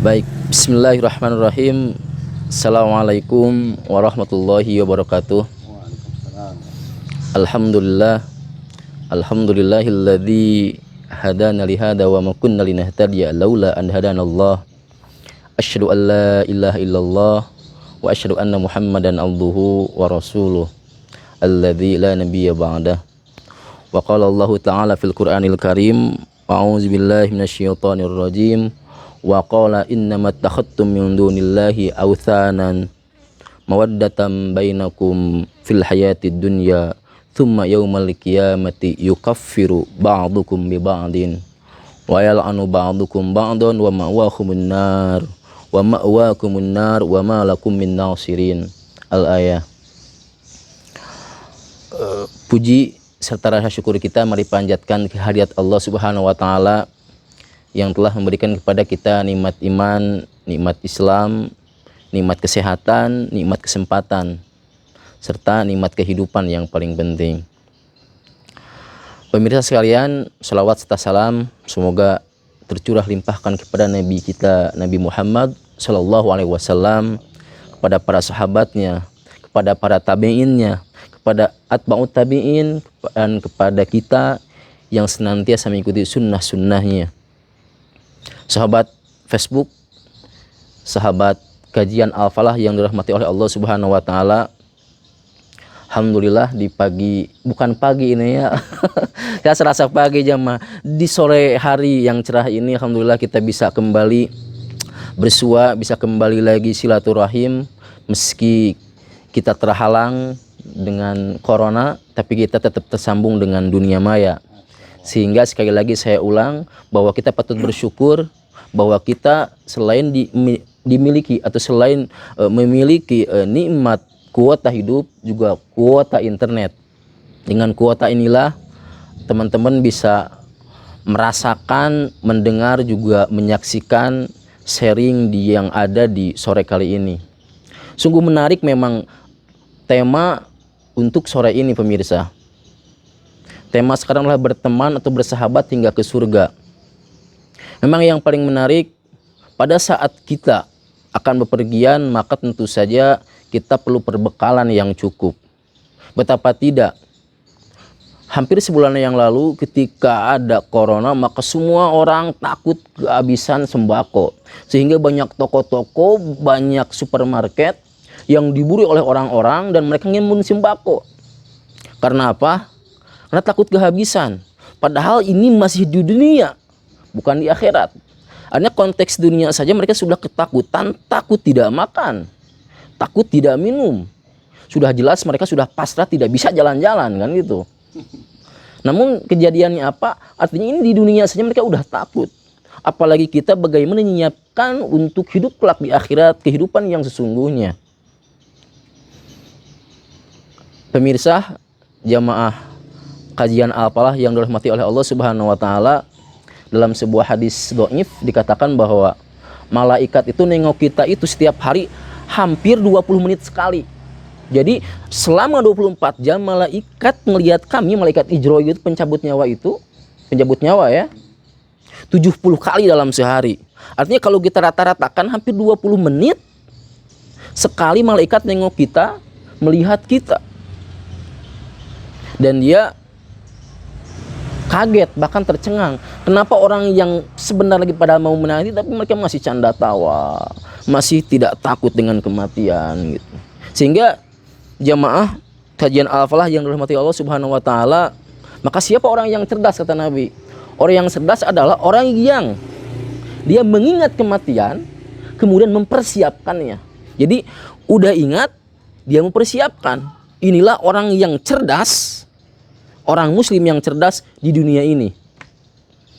Baik, bismillahirrahmanirrahim. Assalamualaikum warahmatullahi wabarakatuh. Waalaikumsalam. Alhamdulillah, alhamdulillahilladzi hadana li hada wa ma kunna linahtadiya laula an hadanallah. Asyhadu an la ilaha illallah wa asyhadu anna Muhammadan abduhu wa rasuluh alladzi la nabiyya ba'dah. Wa qala Allah ta'ala fil Qur'anil Karim, a'udzu billahi minasyaitonir rajim. Wa qala innamat takhadtum min dunillahi awthanan mawaddatan bainakum fil hayatid dunya thumma yaumal qiyamati yukaffiru ba'dukum bi ba'din wa yal'anu ba'dukum ba'dan wa ma'wakumun nar wa ma lakum min nasirin. Al-ayah. Puji serta rasa syukur kita mari panjatkan kehadirat Allah Subhanahu wa taala yang telah memberikan kepada kita nikmat iman, nikmat Islam, nikmat kesehatan, nikmat kesempatan, serta nikmat kehidupan yang paling penting. Pemirsa sekalian, salawat serta salam semoga tercurah limpahkan kepada Nabi kita, Nabi Muhammad Sallallahu Alaihi Wasallam, kepada para sahabatnya, kepada para tabi'innya, kepada atba'ut tabi'in, dan kepada kita yang senantiasa mengikuti sunnah-sunnahnya. Sahabat Facebook, sahabat kajian Al-Falah yang dirahmati oleh Allah Subhanahu wa taala. Alhamdulillah di pagi, bukan pagi ini ya. Saya serasa pagi jamaah. Di sore hari yang cerah ini alhamdulillah kita bisa kembali bersua, bisa kembali lagi silaturahim meski kita terhalang dengan corona, tapi kita tetap tersambung dengan dunia maya. Sehingga sekali lagi saya ulang bahwa kita patut bersyukur bahwa kita selain dimiliki atau selain memiliki nikmat kuota hidup, juga kuota internet. Dengan kuota inilah teman-teman bisa merasakan, mendengar, juga menyaksikan sharing yang ada di sore kali ini. Sungguh menarik memang tema untuk sore ini pemirsa. Tema sekarang adalah berteman atau bersahabat hingga ke surga. Memang yang paling menarik pada saat kita akan bepergian, maka tentu saja kita perlu perbekalan yang cukup. Betapa tidak, hampir sebulan yang lalu ketika ada corona, maka semua orang takut kehabisan sembako. Sehingga banyak toko-toko, banyak supermarket yang diburu oleh orang-orang dan mereka ngimun sembako. Karena apa? Karena takut kehabisan. Padahal ini masih di dunia, bukan di akhirat. Artinya konteks dunia saja mereka sudah ketakutan, takut tidak makan, takut tidak minum. Sudah jelas mereka sudah pasrah, tidak bisa jalan-jalan kan gitu. Namun kejadiannya apa? Artinya ini di dunia saja mereka udah takut. Apalagi kita bagaimana menyiapkan untuk hidup kelak di akhirat, kehidupan yang sesungguhnya. Pemirsa, jamaah kajian Al-Falah yang dirahmati oleh Allah Subhanahu wa taala, dalam sebuah hadis dhaif dikatakan bahwa malaikat itu nengok kita itu setiap hari hampir 20 menit sekali. Jadi selama 24 jam malaikat melihat kami, malaikat Ijro itu pencabut nyawa ya, 70 kali dalam sehari. Artinya kalau kita rata-ratakan hampir 20 menit sekali malaikat nengok kita, melihat kita. Dan dia kaget, bahkan tercengang. Kenapa orang yang sebentar lagi pada mau menanti tapi mereka masih canda tawa, masih tidak takut dengan kematian gitu. Sehingga jamaah kajian Al-Falah yang dirahmati Allah Subhanahu wa taala, maka siapa orang yang cerdas kata Nabi? Orang yang cerdas adalah orang yang dia mengingat kematian kemudian mempersiapkannya. Jadi udah ingat, dia mempersiapkan. Inilah orang yang cerdas. Orang muslim yang cerdas di dunia ini.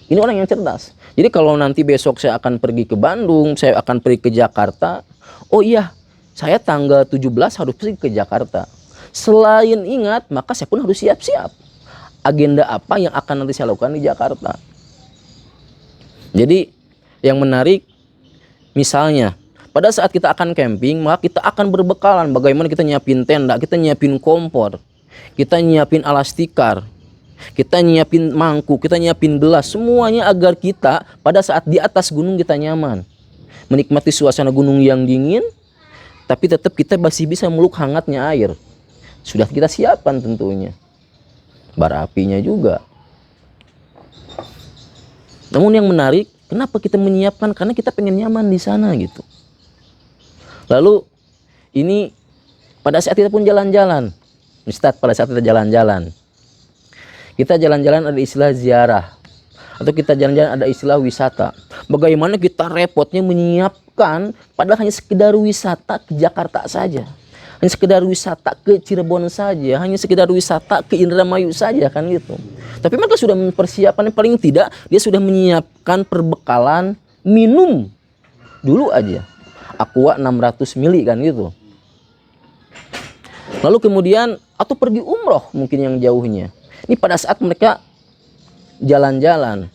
Ini orang yang cerdas. Jadi kalau nanti besok saya akan pergi ke Bandung, saya akan pergi ke Jakarta. Oh iya, saya tanggal 17 harus pergi ke Jakarta. Selain ingat, maka saya pun harus siap-siap. Agenda apa yang akan nanti saya lakukan di Jakarta. Jadi yang menarik, misalnya pada saat kita akan camping, maka kita akan berbekalan. Bagaimana kita nyiapin tenda, kita nyiapin kompor, kita nyiapin alas tikar, kita nyiapin mangkuk, kita nyiapin gelas, semuanya agar kita pada saat di atas gunung kita nyaman. menikmati suasana gunung yang dingin, tapi tetap kita masih bisa meluk hangatnya air. Sudah kita siapkan tentunya. Bara apinya juga. Namun yang menarik, kenapa kita menyiapkan? Karena kita pengen nyaman di sana gitu. Lalu ini pada saat kita pun jalan-jalan, Ustaz, pada saat kita jalan-jalan, ada istilah ziarah, atau kita jalan-jalan ada istilah wisata. Bagaimana kita repotnya menyiapkan, padahal hanya sekedar wisata ke Jakarta saja, hanya sekedar wisata ke Cirebon saja, hanya sekedar wisata ke Indramayu saja kan gitu. Tapi mereka sudah mempersiapkan, paling tidak dia sudah menyiapkan perbekalan minum dulu aja, Aqua 600 mili kan gitu. Lalu kemudian atau pergi umroh mungkin yang jauhnya. Ini pada saat mereka jalan-jalan.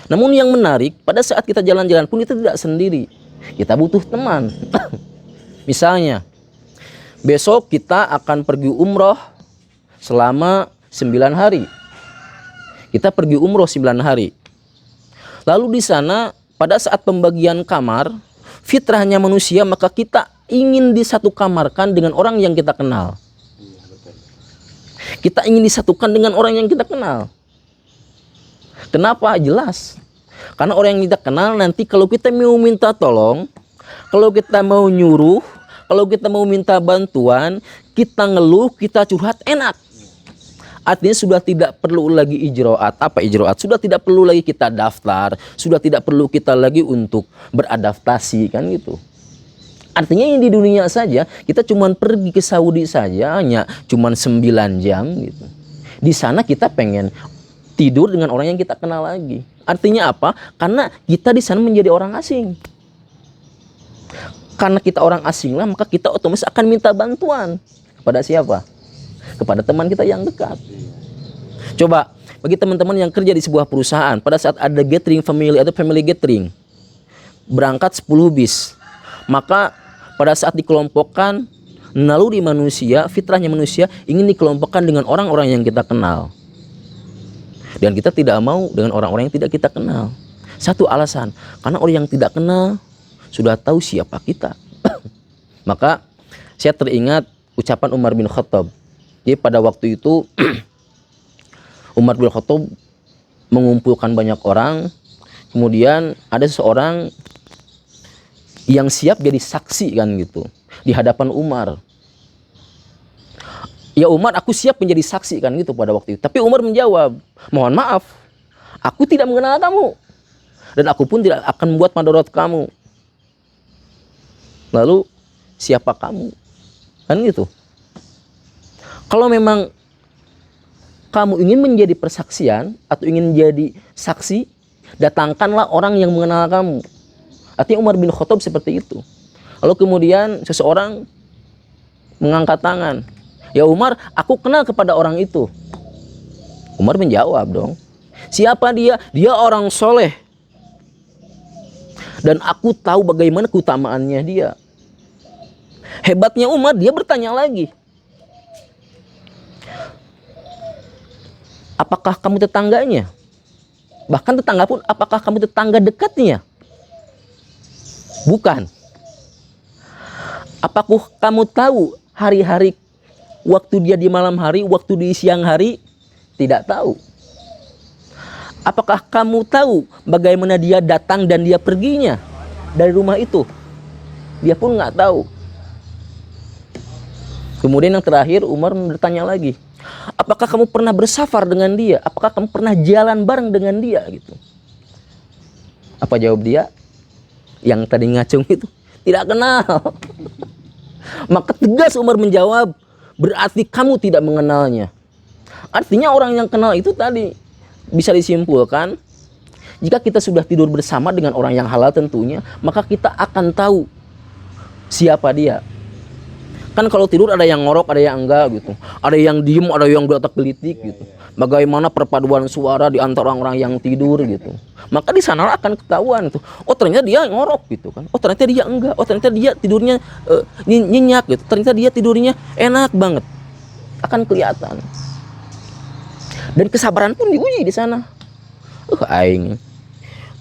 Namun yang menarik, pada saat kita jalan-jalan pun kita tidak sendiri. Kita butuh teman. Misalnya, besok kita akan pergi umroh selama 9 hari. Kita pergi umroh 9 hari. Lalu di sana pada saat pembagian kamar, fitrahnya manusia, maka kita ingin disatukamarkan dengan orang yang kita kenal. Kita ingin disatukan dengan orang yang kita kenal. Kenapa? Jelas. Karena orang yang kita kenal nanti kalau kita mau minta tolong, kalau kita mau nyuruh, kalau kita mau minta bantuan, kita ngeluh, kita curhat, enak. Artinya sudah tidak perlu lagi ijroat. Apa ijroat? Sudah tidak perlu lagi kita daftar, sudah tidak perlu kita lagi untuk beradaptasi kan gitu. Artinya yang di dunia saja, kita cuman pergi ke Saudi saja hanya cuman 9 jam gitu. Di sana kita pengen tidur dengan orang yang kita kenal lagi. Artinya apa? Karena kita di sana menjadi orang asing. Karena kita orang asing lah, maka kita otomatis akan minta bantuan. Kepada siapa? Kepada teman kita yang dekat. Coba, bagi teman-teman yang kerja di sebuah perusahaan, pada saat ada gathering family atau family gathering, berangkat 10 bis. Maka pada saat dikelompokkan, naluri manusia, fitrahnya manusia ingin dikelompokkan dengan orang-orang yang kita kenal. Dan kita tidak mau dengan orang-orang yang tidak kita kenal. Satu alasan, karena orang yang tidak kenal sudah tahu siapa kita. Maka saya teringat ucapan Umar bin Khattab. Jadi pada waktu itu Umar bin Khattab mengumpulkan banyak orang, kemudian ada seseorang yang siap jadi saksi kan gitu di hadapan Umar. Ya Umar, aku siap menjadi saksi kan gitu pada waktu itu. Tapi Umar menjawab, mohon maaf, aku tidak mengenal kamu dan aku pun tidak akan membuat madarat kamu. Lalu siapa kamu? Kan gitu. Kalau memang kamu ingin menjadi persaksian atau ingin menjadi saksi, datangkanlah orang yang mengenal kamu. Artinya Umar bin Khattab seperti itu. Lalu kemudian seseorang mengangkat tangan. Ya Umar, aku kenal kepada orang itu. Umar menjawab dong. Siapa dia? Dia orang soleh. Dan aku tahu bagaimana keutamaannya dia. Hebatnya Umar, dia bertanya lagi. Apakah kamu tetangganya? Bahkan tetangga pun, apakah kamu tetangga dekatnya? Bukan. Apakah kamu tahu hari-hari waktu dia di malam hari, waktu di siang hari? Tidak tahu. Apakah kamu tahu bagaimana dia datang dan dia perginya dari rumah itu? Dia pun nggak tahu. Kemudian yang terakhir Umar bertanya lagi, apakah kamu pernah bersafar dengan dia? Apakah kamu pernah jalan bareng dengan dia? Gitu. Apa jawab dia? Yang tadi ngacung itu, tidak kenal. Maka tegas Umar menjawab, berarti kamu tidak mengenalnya. Artinya orang yang kenal itu tadi bisa disimpulkan, jika kita sudah tidur bersama dengan orang yang halal tentunya, maka kita akan tahu siapa dia. Kan kalau tidur ada yang ngorok, ada yang enggak gitu. Ada yang diem, ada yang geletak-gelitik gitu. Bagaimana perpaduan suara di antara orang-orang yang tidur gitu. Maka di sana akan ketahuan tuh. Oh ternyata dia ngorok gitu kan. Oh ternyata dia enggak. Oh ternyata dia tidurnya nyenyak gitu. Ternyata dia tidurnya enak banget. Akan kelihatan. Dan kesabaran pun diuji di sana. Aing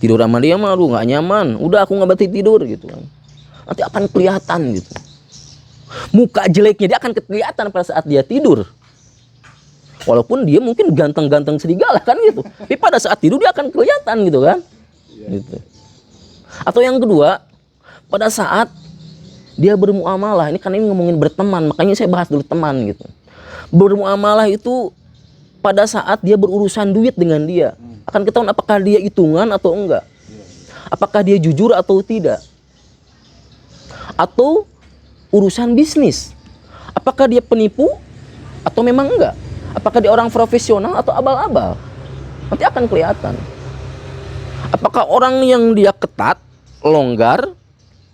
Tidur sama dia mah aduh nggak nyaman. Udah aku nggak berarti tidur gitu kan. Nanti akan kelihatan gitu. Muka jeleknya dia akan kelihatan pada saat dia tidur. Walaupun dia mungkin ganteng-ganteng serigala kan gitu. Tapi pada saat tidur dia akan kelihatan gitu kan. Gitu. Atau yang kedua, pada saat dia bermuamalah, ini kan ini ngomongin berteman, makanya saya bahas dulu teman gitu. Bermuamalah itu pada saat dia berurusan duit dengan dia. Akan ketahuan apakah dia hitungan atau enggak. Apakah dia jujur atau tidak. Atau urusan bisnis. Apakah dia penipu atau memang enggak. Apakah dia orang profesional atau abal-abal. Nanti akan kelihatan. Apakah orang yang dia ketat, longgar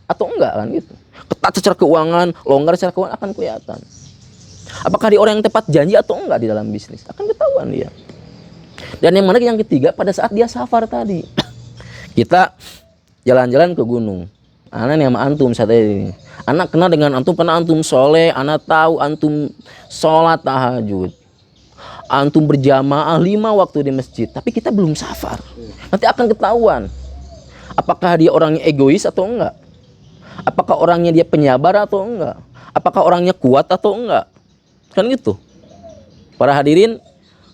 atau enggak kan gitu. Ketat secara keuangan, longgar secara keuangan akan kelihatan. Apakah dia orang yang tepat janji atau enggak di dalam bisnis. Akan ketahuan dia. Dan yang menarik yang ketiga, pada saat dia safar tadi. Kita jalan-jalan ke gunung. Anak nih sama antum saat ini. Anak kenal dengan antum karena antum soleh. Anak tahu antum sholat tahajud. Antum berjamaah 5 waktu di masjid. Tapi kita belum safar. Nanti akan ketahuan. Apakah dia orangnya egois atau enggak. Apakah orangnya dia penyabar atau enggak. Apakah orangnya kuat atau enggak. Kan gitu. Para hadirin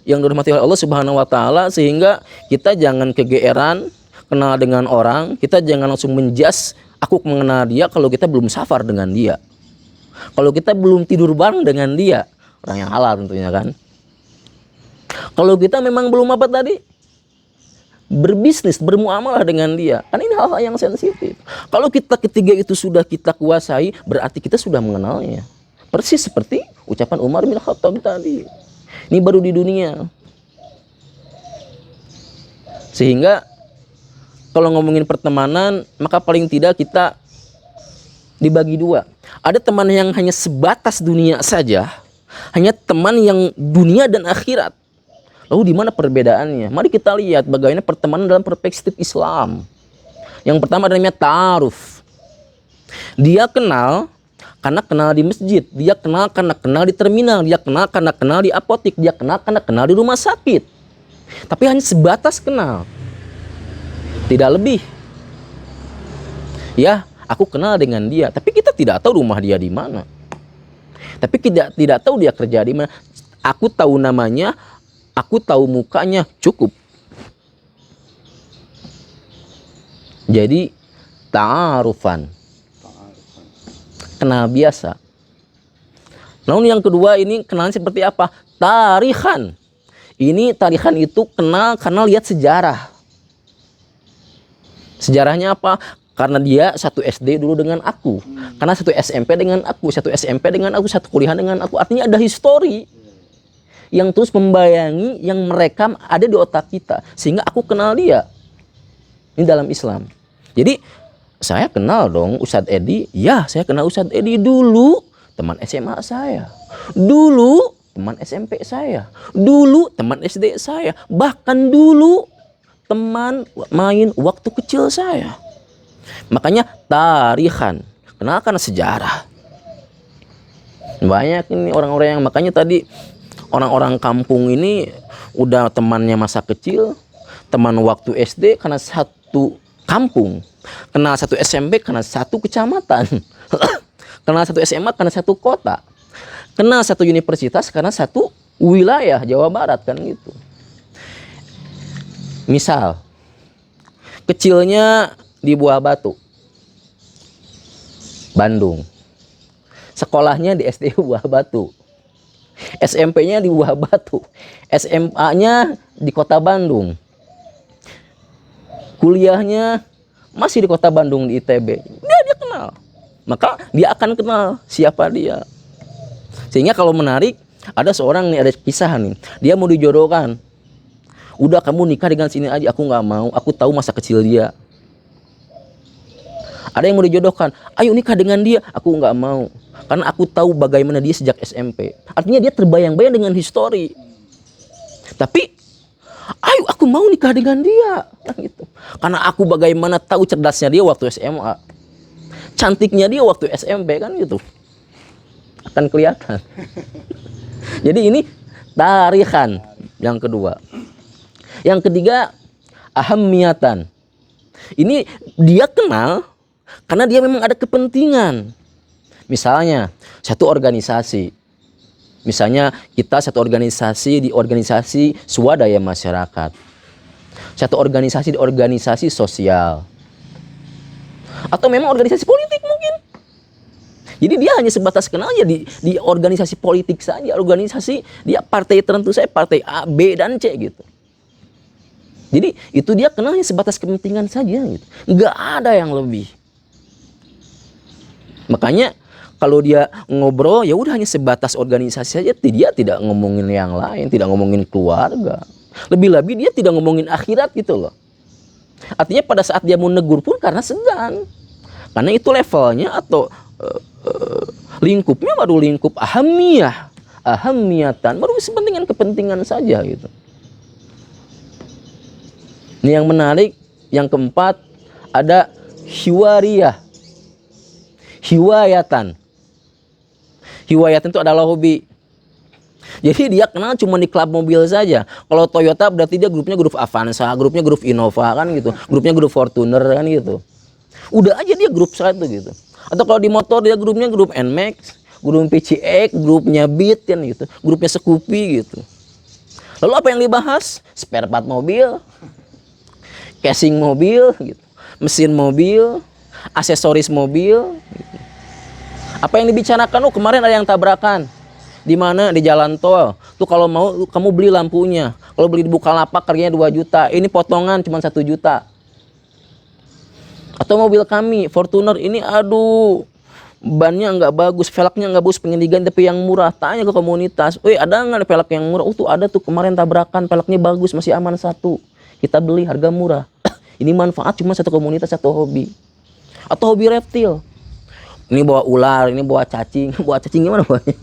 yang dirahmati oleh Allah Subhanahu wa taala, sehingga kita jangan kegeeran kenal dengan orang, kita jangan langsung menjas aku mengenal dia kalau kita belum safar dengan dia. Kalau kita belum tidur bareng dengan dia, orang yang halal tentunya kan. Kalau kita memang belum apa tadi? Berbisnis, bermuamalah dengan dia. Kan ini hal-hal yang sensitif. Kalau kita ketiga itu sudah kita kuasai, berarti kita sudah mengenalnya. Persis seperti ucapan Umar bin Khattab tadi. Ini baru di dunia. Sehingga kalau ngomongin pertemanan, maka paling tidak kita dibagi dua. Ada teman yang hanya sebatas dunia saja, hanya teman yang dunia dan akhirat. Lalu di mana perbedaannya? Mari kita lihat bagaimana pertemanan dalam perspektif Islam. Yang pertama namanya ta'aruf. Dia kenal karena kenal di masjid, dia kenal karena kenal di terminal, dia kenal karena kenal di apotik, dia kenal karena kenal di rumah sakit. Tapi hanya sebatas kenal. Tidak lebih. Ya, aku kenal dengan dia, tapi kita tidak tahu rumah dia di mana. Tapi tidak tahu dia kerja di mana. Aku tahu namanya, aku tahu mukanya, cukup. Jadi ta'arufan. Kenal biasa. Namun yang kedua ini kenalan seperti apa? Tarikhan. Ini tarikhan itu kenal karena lihat sejarah. Sejarahnya apa? Karena dia satu SD dulu dengan aku. Karena satu SMP dengan aku. Satu SMP dengan aku. Satu kuliah dengan aku. Artinya ada histori yang terus membayangi, yang merekam ada di otak kita. Sehingga aku kenal dia. Ini dalam Islam. Jadi saya kenal dong Ustadz Edi. Ya, saya kenal Ustadz Edi dulu teman SMA saya. Dulu teman SMP saya. Dulu teman SD saya. Bahkan dulu teman main waktu kecil saya. Makanya tarikhan. Kenal karena sejarah. Banyak ini orang-orang yang makanya tadi orang-orang kampung ini udah temannya masa kecil, teman waktu SD karena satu kampung. Kenal satu SMP karena satu kecamatan. Kenal satu SMA karena satu kota. Kenal satu universitas karena satu wilayah Jawa Barat kan gitu. Misal kecilnya di Buah Batu, Bandung. Sekolahnya di SD Buah Batu. SMP-nya di Buah Batu. SMA-nya di Kota Bandung. Kuliahnya masih di Kota Bandung di ITB. Dia kenal. Maka dia akan kenal siapa dia. Sehingga kalau menarik, ada seorang nih, ada kisah nih. Dia mau dijodohkan. Udah kamu nikah dengan sini aja, aku nggak mau. Aku tahu masa kecil dia. Ada yang mau dijodohkan. Ayo nikah dengan dia, aku nggak mau. Karena aku tahu bagaimana dia sejak SMP. Artinya dia terbayang-bayang dengan histori. Tapi ayo aku mau nikah dengan dia kan gitu. Karena aku bagaimana tahu cerdasnya dia waktu SMA, cantiknya dia waktu SMP kan gitu, akan kelihatan. Jadi ini tarikhan yang kedua. Yang ketiga ahammiyatan. Ini dia kenal karena dia memang ada kepentingan. Misalnya satu organisasi, misalnya kita satu organisasi di organisasi swadaya masyarakat, satu organisasi di organisasi sosial, atau memang organisasi politik mungkin. Jadi dia hanya sebatas kenalnya di organisasi politik saja, organisasi dia partai tertentu saya partai A, B dan C gitu. Jadi itu dia kenalnya sebatas kepentingan saja gitu. Nggak ada yang lebih. Makanya kalau dia ngobrol ya udah hanya sebatas organisasi saja, dia tidak ngomongin yang lain, tidak ngomongin keluarga. Lebih-lebih dia tidak ngomongin akhirat gitu loh. Artinya pada saat dia mau negur pun karena segan. Karena itu levelnya atau lingkupnya baru lingkup ahamiyatan, baru kepentingan saja gitu. Ini yang menarik. Yang keempat ada hiwayatan. Hiwayatan itu adalah hobi. Jadi dia kenal cuma di klub mobil saja. Kalau Toyota berarti dia grupnya grup Avanza, grupnya grup Innova kan gitu, grupnya grup Fortuner kan gitu. Udah aja dia grup satu gitu. Atau kalau di motor dia grupnya grup NMAX, grup PCX, grupnya Beat kan gitu, grupnya Scoopy gitu. Lalu apa yang dibahas? Spare part mobil, casing mobil gitu, mesin mobil, aksesoris mobil gitu. Apa yang dibicarakan? Oh kemarin ada yang tabrakan. Di mana? Di jalan tol. Tuh kalau mau kamu beli lampunya. Kalau beli di Bukalapak harganya 2 juta. Ini potongan cuma 1 juta. Atau mobil kami Fortuner ini aduh bannya nggak bagus, velgnya nggak bagus, pengen diganti tapi yang murah. Tanya ke komunitas, ada nggak velg yang murah? Tuh ada tuh kemarin tabrakan, velgnya bagus, masih aman 1. Kita beli harga murah. Ini manfaat cuma satu komunitas, satu hobi. Atau hobi reptil. Ini bawa ular, ini bawa cacing. Bawa cacing gimana bawanya?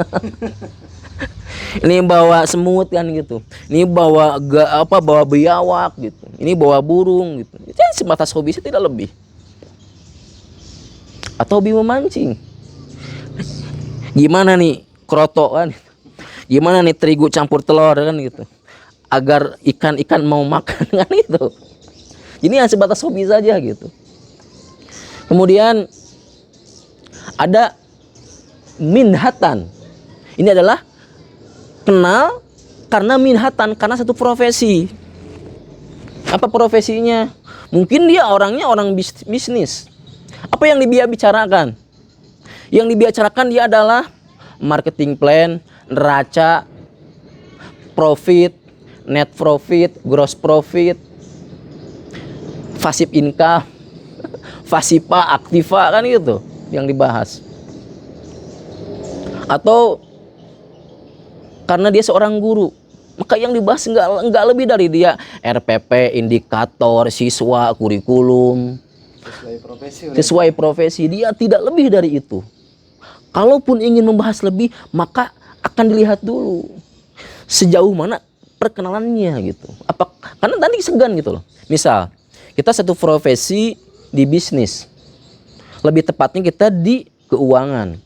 Ini bawa semut kan gitu. Ini bawa bawa biawak gitu. Ini bawa burung gitu. Jadi sebatas hobi saya tidak lebih. Atau hobi memancing. Gimana nih krotok kan? Gimana nih terigu campur telur kan gitu. Agar ikan-ikan mau makan kan gitu. Ini yang sebatas hobi saja gitu. Kemudian ada minhatan. Ini adalah kenal karena minhatan, karena satu profesi. Apa profesinya? Mungkin dia orangnya orang bisnis. Apa yang dia bicarakan? Yang dibicarakan dia adalah marketing plan, neraca, profit, net profit, gross profit, passive income, pasiva, aktiva kan gitu yang dibahas. Atau karena dia seorang guru, maka yang dibahas enggak lebih dari dia RPP, indikator, siswa, kurikulum, sesuai profesi. Dia tidak lebih dari itu. Kalaupun ingin membahas lebih, maka akan dilihat dulu sejauh mana perkenalannya gitu. Karena tadi segan gitu loh. Misal kita satu profesi di bisnis, lebih tepatnya kita di keuangan.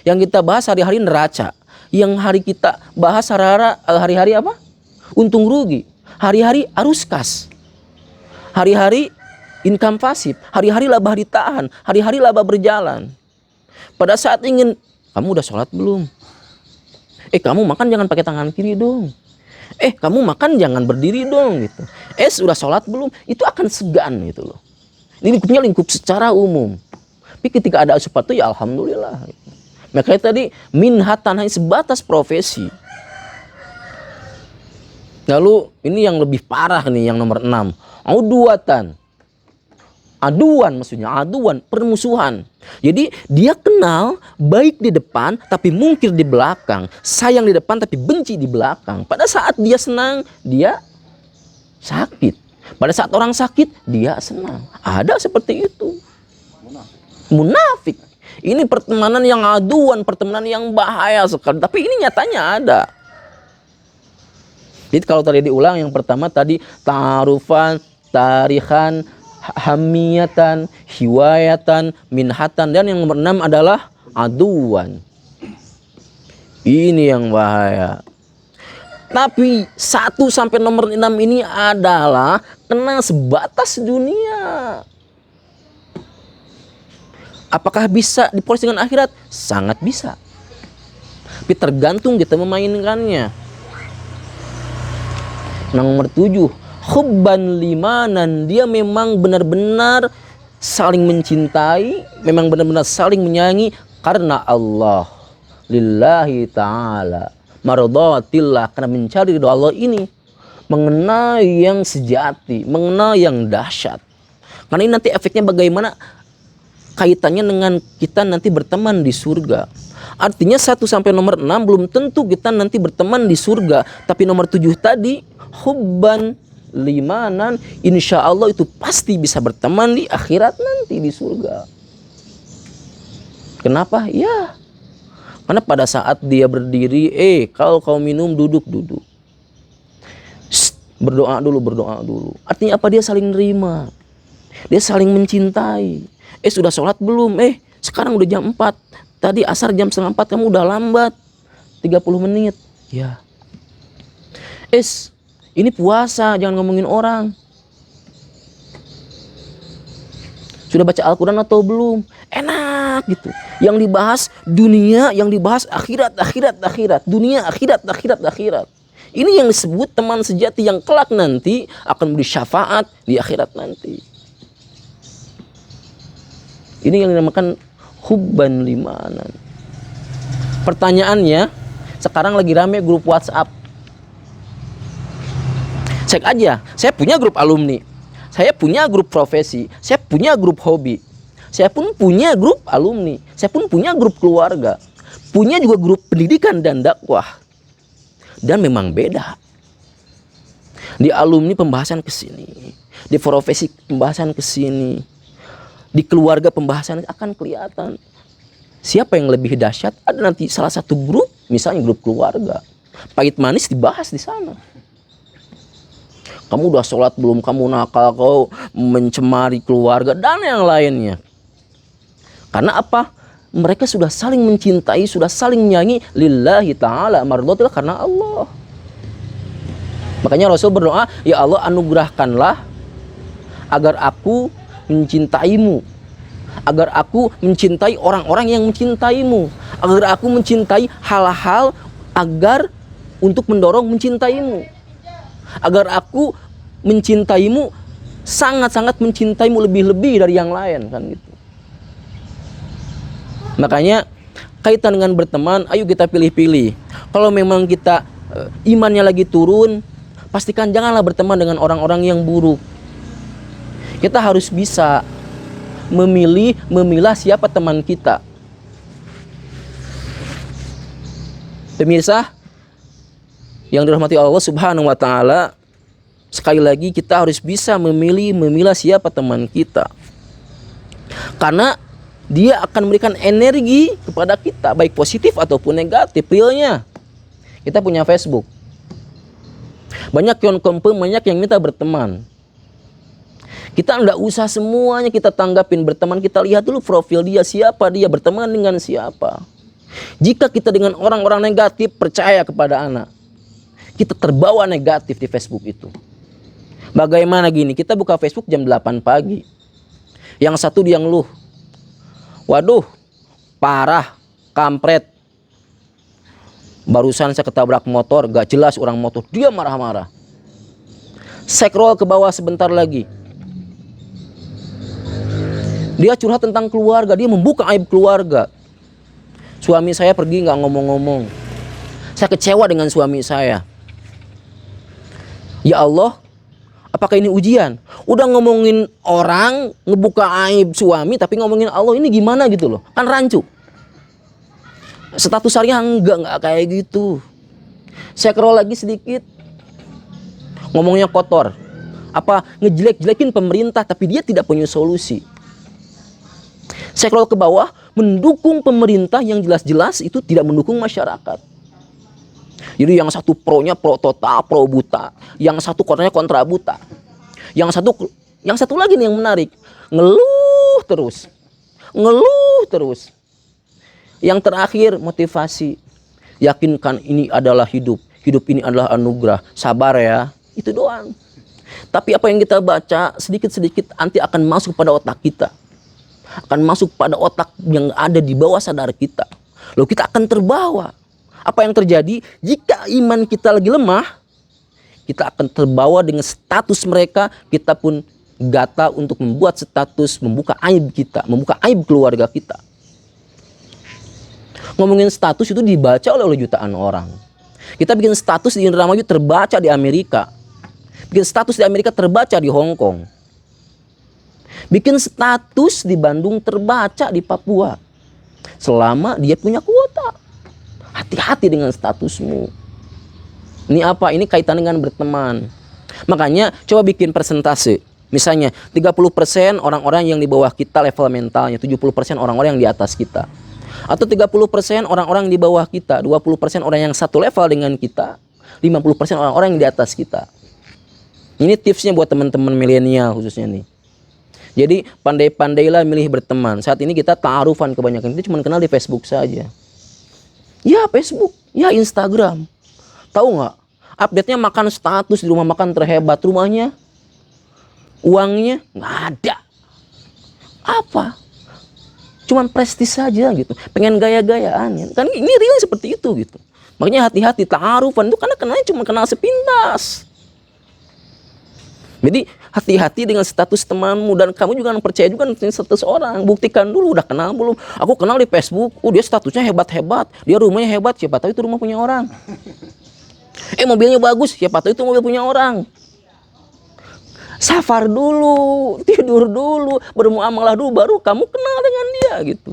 Yang kita bahas hari-hari neraca. Yang hari kita bahas hari-hari apa? Untung rugi. Hari-hari arus kas. Hari-hari income pasif. Hari-hari laba ditahan. Hari-hari laba berjalan. Pada saat ingin, kamu udah sholat belum? Kamu makan jangan pakai tangan kiri dong. Kamu makan jangan berdiri dong gitu. Sudah sholat belum? Itu akan segan gitu loh. Ini lingkupnya lingkup secara umum. Tapi ketika ada sesuatu ya alhamdulillah. Makanya tadi minhatan hanya sebatas profesi. Lalu ini yang lebih parah nih, yang nomor 6. Aduan, permusuhan. Jadi dia kenal baik di depan tapi mungkir di belakang. Sayang di depan tapi benci di belakang. Pada saat dia senang, dia sakit. Pada saat orang sakit, dia senang. Ada seperti itu. Munafik. Ini pertemanan yang aduan, pertemanan yang bahaya sekali. Tapi ini nyatanya ada. Jadi kalau tadi diulang, yang pertama tadi ta'arufan, tarikhan, hamiyatan, hiwayatan, minhatan. Dan yang nomor 6 adalah aduan. Ini yang bahaya. Tapi 1 sampai nomor 6 ini adalah kenal sebatas dunia. Apakah bisa dipoles dengan akhirat? Sangat bisa. Tapi tergantung kita memainkannya. Nomor 7, hubban limanan, dia memang benar-benar saling mencintai, memang benar-benar saling menyayangi karena Allah, lillahi ta'ala, maradatillah, karena mencari ridho Allah ini, mengenal yang sejati, mengenal yang dahsyat. Karena ini nanti efeknya bagaimana kaitannya dengan kita nanti berteman di surga. Artinya 1 sampai nomor 6 belum tentu kita nanti berteman di surga, tapi nomor 7 tadi, hubban limanan, insya Allah itu pasti bisa berteman di akhirat nanti di surga. Kenapa? Ya, karena pada saat dia berdiri, kalau kau minum, duduk. Berdoa dulu. Artinya apa? Dia saling nerima, dia saling mencintai. Sudah sholat belum? Sekarang udah jam 4, tadi asar jam setengah 4, kamu udah lambat 30 menit. Ya, ini puasa, jangan ngomongin orang. Sudah baca Al-Quran atau belum? Enak gitu. Yang dibahas dunia, yang dibahas akhirat. Dunia, akhirat. Ini yang disebut teman sejati yang kelak nanti akan beri syafaat di akhirat nanti. Ini yang dinamakan hubban limanan. Pertanyaannya, sekarang lagi rame grup WhatsApp. Cek aja, saya punya grup alumni, saya punya grup profesi, saya punya grup hobi, saya pun punya grup alumni, saya pun punya grup keluarga, punya juga grup pendidikan dan dakwah. Dan memang beda. Di alumni pembahasan ke sini, di profesi pembahasan ke sini, di keluarga pembahasan akan kelihatan. Siapa yang lebih dahsyat? Ada nanti salah satu grup, misalnya grup keluarga, pahit manis dibahas di sana. Kamu udah sholat belum? Kamu nakal, kau mencemari keluarga, dan yang lainnya. Karena apa? Mereka sudah saling mencintai, sudah saling menyayangi lillahi ta'ala, maradatillah, karena Allah. Makanya Rasul berdoa, ya Allah anugerahkanlah agar aku mencintaimu, agar aku mencintai orang-orang yang mencintaimu, agar aku mencintai hal-hal agar untuk mendorong mencintaimu, agar aku mencintaimu, sangat-sangat mencintaimu lebih-lebih dari yang lain, kan gitu. Makanya kaitan dengan berteman, ayo kita pilih-pilih. Kalau memang kita imannya lagi turun, pastikan janganlah berteman dengan orang-orang yang buruk. Kita harus bisa memilah siapa teman kita. Pemirsa yang dirahmati Allah Subhanahu wa taala, sekali lagi kita harus bisa memilah siapa teman kita. Karena dia akan memberikan energi kepada kita, baik positif ataupun negatif. Realnya kita punya Facebook, banyak yang confirm, banyak yang minta berteman. Kita enggak usah semuanya kita tanggapin berteman, kita lihat dulu profil dia, siapa dia, berteman dengan siapa. Jika kita dengan orang-orang negatif, percaya kepada anak, kita terbawa negatif di Facebook itu. Bagaimana gini, kita buka Facebook jam 8 pagi, yang satu dia ngeluh, waduh parah, kampret, barusan saya ketabrak motor, gak jelas orang motor, dia marah-marah. Scroll ke bawah sebentar lagi, dia curhat tentang keluarga, dia membuka aib keluarga. Suami saya pergi gak ngomong-ngomong, saya kecewa dengan suami saya. Ya Allah, apakah ini ujian? Udah ngomongin orang, ngebuka aib suami, tapi ngomongin Allah, ini gimana gitu loh. Kan rancu. Status harinya enggak kayak gitu. Saya scroll lagi sedikit, ngomongnya kotor. Apa ngejelek-jelekin pemerintah, tapi dia tidak punya solusi. Saya scroll ke bawah, mendukung pemerintah yang jelas-jelas itu tidak mendukung masyarakat. Jadi yang satu pro-nya pro total, pro buta, yang satu kontranya kontra buta, yang satu lagi nih yang menarik, ngeluh terus. Yang terakhir motivasi, yakinkan ini adalah hidup ini adalah anugerah, sabar ya, itu doang. Tapi apa yang kita baca sedikit-sedikit nanti akan masuk pada otak kita. akan masuk pada otak yang ada di bawah sadar kita. Lalu kita akan terbawa. Apa yang terjadi jika iman kita lagi lemah? Kita akan terbawa dengan status mereka. Kita pun gata untuk membuat status, membuka aib kita, membuka aib keluarga kita. Ngomongin status itu dibaca oleh jutaan orang. Kita bikin status di Indramayu terbaca di Amerika. Bikin status di Amerika terbaca di Hong Kong. Bikin status di Bandung terbaca di Papua. Selama dia punya kuota. Hati-hati dengan statusmu. Ini apa? Ini kaitan dengan berteman. Makanya coba bikin persentase. Misalnya 30% orang-orang yang di bawah kita level mentalnya, 70% orang-orang yang di atas kita. Atau 30% orang-orang di bawah kita, 20% orang yang satu level dengan kita, 50% orang-orang yang di atas kita. Ini tipsnya buat teman-teman milenial khususnya nih. Jadi pandai-pandailah milih berteman. Saat ini kita ta'arufan kebanyakan itu cuma kenal di Facebook saja. Ya Facebook, ya Instagram. Tahu nggak? Update-nya makan status di rumah makan terhebat. Rumahnya, uangnya nggak ada. Apa? Cuman prestis saja gitu. Pengen gaya-gayaan. Kan ini real seperti itu gitu. Makanya hati-hati ta'arufan itu karena kenalnya cuma kenal sepintas. Jadi hati-hati dengan status temanmu, dan kamu juga percaya juga dengan status orang. Buktikan dulu udah kenal belum. Aku kenal di Facebook, dia statusnya hebat-hebat, dia rumahnya hebat, siapa tahu itu rumah punya orang. Mobilnya bagus, siapa tahu itu mobil punya orang. Safar dulu, tidur dulu, bermuamalah dulu, baru kamu kenal dengan dia gitu.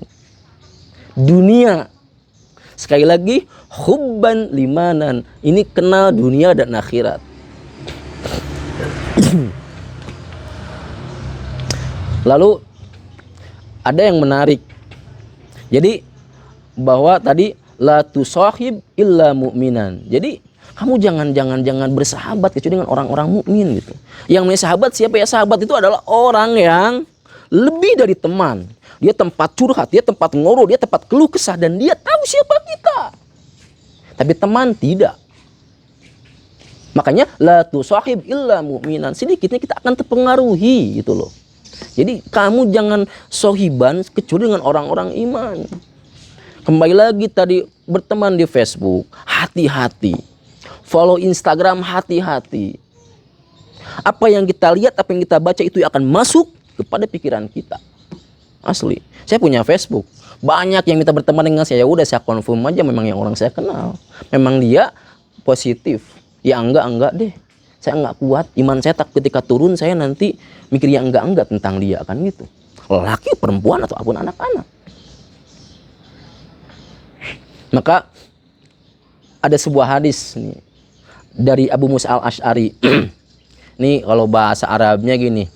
Dunia, sekali lagi, hubban limanan. Ini kenal dunia dan akhirat. Lalu ada yang menarik. Jadi bahwa tadi la tusahib illa mu'minan. Jadi kamu jangan bersahabat kecuali dengan orang-orang mukmin gitu. Yang namanya sahabat siapa ya? Sahabat itu adalah orang yang lebih dari teman. Dia tempat curhat, dia tempat ngobrol, dia tempat keluh kesah, dan dia tahu siapa kita. Tapi teman tidak. Makanya la tusahib illa mu'minan. Sedikitnya kita akan terpengaruhi gitu loh. Jadi kamu jangan sohiban kecuali dengan orang-orang iman. Kembali lagi tadi, berteman di Facebook, hati-hati. Follow Instagram, hati-hati. Apa yang kita lihat, apa yang kita baca itu akan masuk kepada pikiran kita. Asli. Saya punya Facebook. Banyak yang minta berteman dengan saya. Ya udah, saya confirm aja memang yang orang saya kenal. Memang dia positif. Ya enggak deh. Saya enggak kuat. Iman saya tak ketika turun, saya nanti mikir yang enggak tentang dia, kan gitu. Laki, perempuan, atau apapun anak-anak. Maka ada sebuah hadis nih dari Abu Musa al-Asy'ari. Nih kalau bahasa Arabnya gini.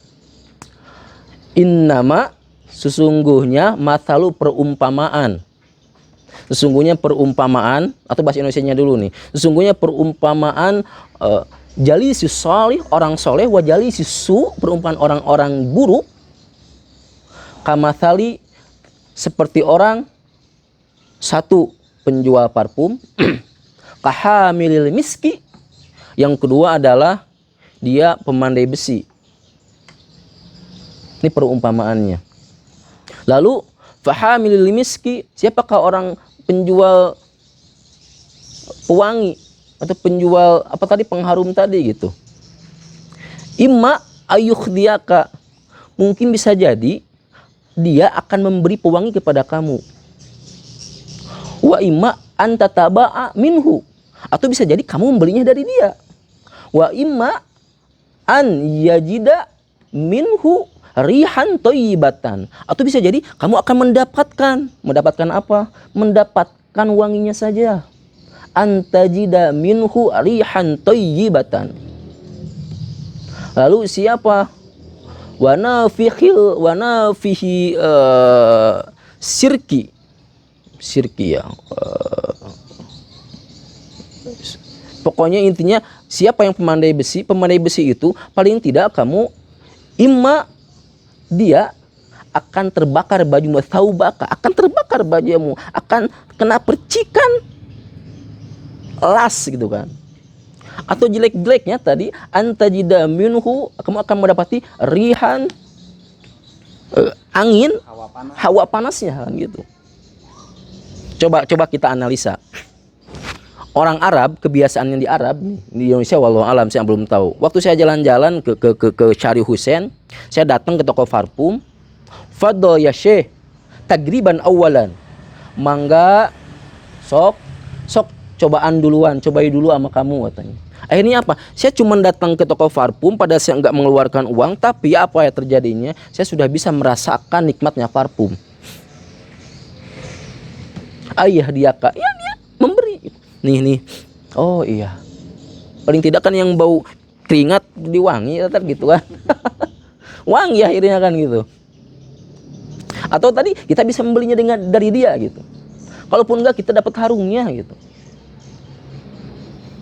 Innama, sesungguhnya, mathalu perumpamaan. Sesungguhnya perumpamaan, atau bahasa Indonesianya dulu nih. Sesungguhnya perumpamaan jalisus sholih, orang soleh, wa jalisus su, perumpamaan orang-orang buruk. Kamathali, seperti orang satu penjual parfum, kahamilil miski, yang kedua adalah dia pemandai besi. Ini perumpamaannya. Lalu fahamilil miski, siapakah orang penjual pewangi atau penjual apa tadi, pengharum tadi gitu. Imma ayukhdiyaka, mungkin bisa jadi dia akan memberi pewangi kepada kamu. Wa imma antataba'a minhu, atau bisa jadi kamu membelinya dari dia. Wa imma an yajida minhu rihan thayyibatan, atau bisa jadi kamu akan mendapatkan apa? Mendapatkan wanginya saja. Antajida minhu rihan thayyibatan. Lalu siapa? Wa nafihi sirki ya. Pokoknya intinya siapa yang pemandai besi? Pemandai besi itu paling tidak kamu imma dia akan terbakar bajumu, thaubaka, akan terbakar bajumu, akan kena percikan las gitu kan. Atau jelek-jeleknya tadi antajida minhu, kamu akan mendapati rihan angin, hawa panasnya kan gitu. Coba kita analisa. Orang Arab, kebiasaan yang di Arab di Indonesia, wallahu alam saya belum tahu. Waktu saya jalan-jalan ke Syarif Hussein, saya datang ke toko parfum. Fadol ya Syekh, tagriban awalan. Mangga, sok cobaan duluan, cobai dulu sama kamu katanya. Akhirnya apa? Saya cuma datang ke toko parfum, padahal saya nggak mengeluarkan uang, tapi apa ya terjadinya? Saya sudah bisa merasakan nikmatnya parfum. Ayah dia kak, ya dia memberi. Nih, oh iya. Paling tidak kan yang bau keringat diwangi, gitu kan? Wangi akhirnya kan gitu. Atau tadi kita bisa membelinya dari dia gitu. Kalaupun enggak kita dapat harumnya gitu.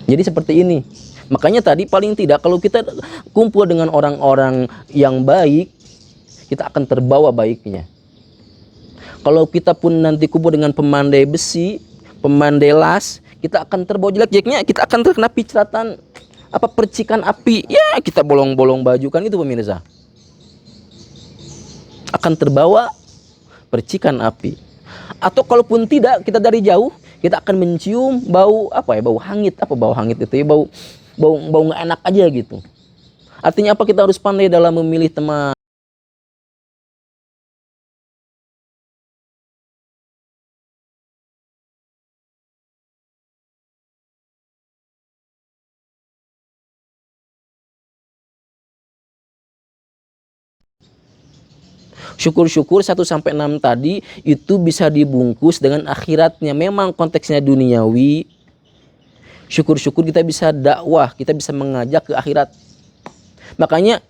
Jadi seperti ini. Makanya tadi paling tidak kalau kita kumpul dengan orang-orang yang baik, kita akan terbawa baiknya. Kalau kita pun nanti kumpul dengan pemandai besi, pemandai las, kita akan terbawa jelek-jeleknya, kita akan terkena picratan percikan api. Ya, kita bolong-bolong baju kan itu pemirsa. Akan terbawa percikan api. Atau kalaupun tidak, kita dari jauh, kita akan mencium bau bau hangit. Bau hangit itu ya, bau nggak enak aja gitu. Artinya apa? Kita harus pandai dalam memilih teman. Syukur-syukur 1-6 tadi itu bisa dibungkus dengan akhiratnya. Memang konteksnya duniawi. Syukur-syukur kita bisa dakwah, kita bisa mengajak ke akhirat. Makanya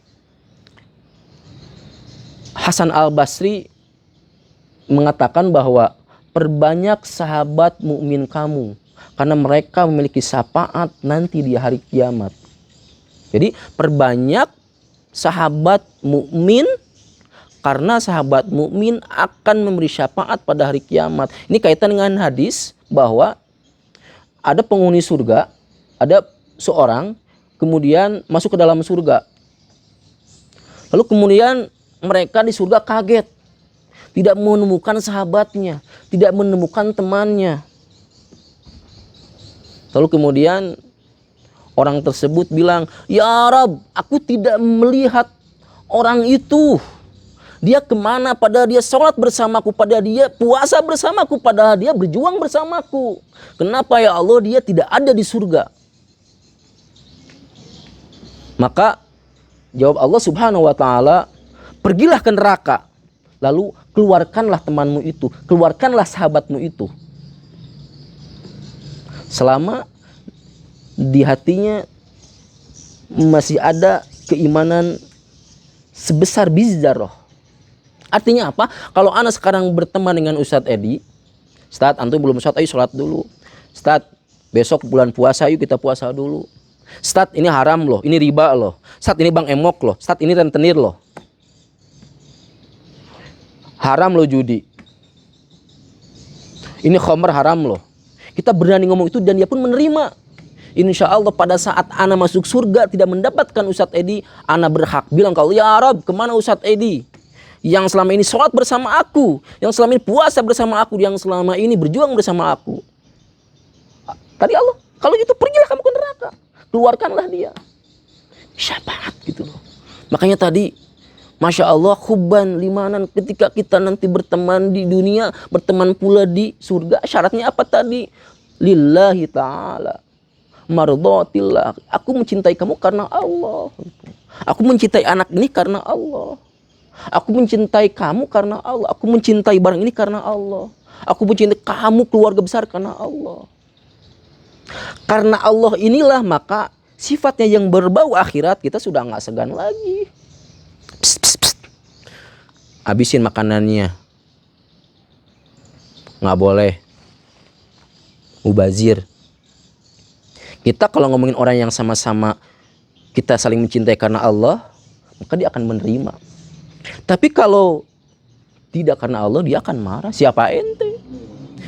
Hasan Al-Basri mengatakan bahwa perbanyak sahabat mukmin kamu karena mereka memiliki syafaat nanti di hari kiamat. Jadi perbanyak sahabat mukmin karena sahabat mukmin akan memberi syafaat pada hari kiamat. Ini kaitan dengan hadis bahwa ada penghuni surga, ada seorang kemudian masuk ke dalam surga. Lalu kemudian mereka di surga kaget. Tidak menemukan sahabatnya, tidak menemukan temannya. Lalu kemudian orang tersebut bilang, "Ya Rab, aku tidak melihat orang itu. Dia kemana? Padahal dia sholat bersamaku, padahal dia puasa bersamaku, padahal dia berjuang bersamaku. Kenapa ya Allah dia tidak ada di surga?" Maka jawab Allah Subhanahu wa taala, "Pergilah ke neraka. Lalu keluarkanlah temanmu itu, keluarkanlah sahabatmu itu. Selama di hatinya masih ada keimanan sebesar biji zarah." Artinya apa? Kalau anak sekarang berteman dengan Ustadz Edi, Ustadz antum belum sholat, ayo sholat dulu. Ustadz besok bulan puasa, yuk kita puasa dulu. Ustadz ini haram loh, ini riba loh. Ustadz ini bang emok loh, Ustadz ini rentenir loh. Haram loh judi. Ini khamr haram loh. Kita berani ngomong itu dan dia pun menerima. Insya Allah pada saat ana masuk surga tidak mendapatkan Ustadz Edi, ana berhak bilang kalau ya Rab, kemana Ustadz Edi? Yang selama ini sholat bersama aku, yang selama ini puasa bersama aku, yang selama ini berjuang bersama aku. Tadi Allah, kalau gitu pergilah kamu ke neraka, keluarkanlah dia. Syafaat gitu loh. Makanya tadi, Masya Allah, hubban limanan, ketika kita nanti berteman di dunia, berteman pula di surga, syaratnya apa tadi? Lillahi ta'ala, mardotillah. Aku mencintai kamu karena Allah. Aku mencintai anak ini karena Allah. Aku mencintai kamu karena Allah. Aku mencintai barang ini karena Allah. Aku mencintai kamu keluarga besar karena Allah. Karena Allah inilah maka sifatnya yang berbau akhirat kita sudah nggak segan lagi. Psst, psst, psst. Habisin makanannya. Nggak boleh mubazir. Kita kalau ngomongin orang yang sama-sama kita saling mencintai karena Allah, maka dia akan menerima. Tapi kalau tidak karena Allah, dia akan marah. Siapa ente?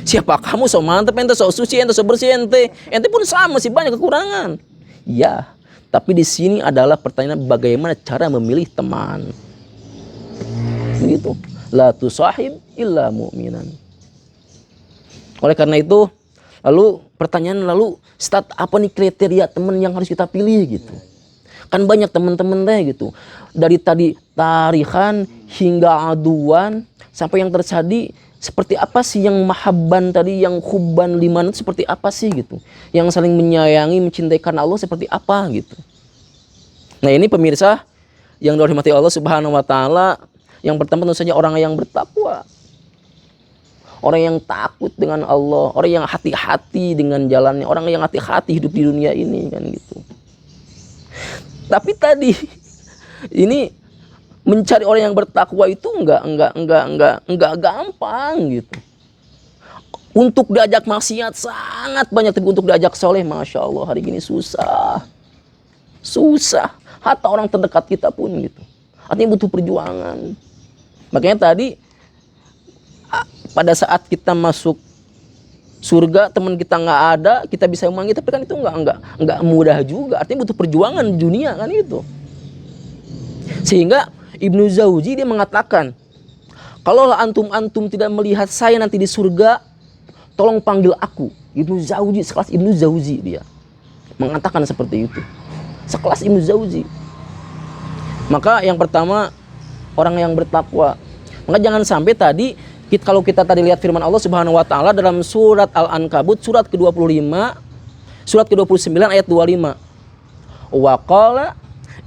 Siapa kamu? So mantep ente, so suci ente, so bersih ente. Ente pun sama sih, banyak kekurangan. Ya, tapi di sini adalah pertanyaan bagaimana cara memilih teman. Begitu. La tusahib illa mu'minan. Oleh karena itu, lalu pertanyaan Ustaz, apa nih kriteria teman yang harus kita pilih gitu? Kan banyak teman-teman deh gitu. Dari tadi tarikan hingga aduan sampai yang terjadi seperti apa sih yang mahabban tadi, yang hubban liman itu seperti apa sih gitu? Yang saling menyayangi, mencintai karena Allah seperti apa gitu? Nah ini pemirsa yang dirahmati Allah Subhanahu Wa Taala, yang pertama tentu saja orang yang bertakwa, orang yang takut dengan Allah, orang yang hati-hati dengan jalannya, orang yang hati-hati hidup di dunia ini kan gitu. Tapi tadi ini mencari orang yang bertakwa itu enggak gampang gitu. Untuk diajak maksiat sangat banyak, tapi untuk diajak soleh, masya Allah hari ini susah. Hatta orang terdekat kita pun gitu. Artinya butuh perjuangan. Makanya tadi pada saat kita masuk surga, teman kita nggak ada, kita bisa memanggil, tapi kan itu nggak mudah juga. Artinya butuh perjuangan di dunia kan itu. Sehingga Ibnu Jauzi dia mengatakan, kalau antum tidak melihat saya nanti di surga, tolong panggil aku. Ibnu Jauzi, sekelas Ibnu Jauzi dia mengatakan seperti itu. Sekelas Ibnu Jauzi. Maka yang pertama orang yang bertakwa. Maka jangan sampai tadi kalau kita tadi lihat firman Allah Subhanahu Wa Taala dalam surat Al-Ankabut surat ke-25, surat ke-29 ayat 25. Wa qala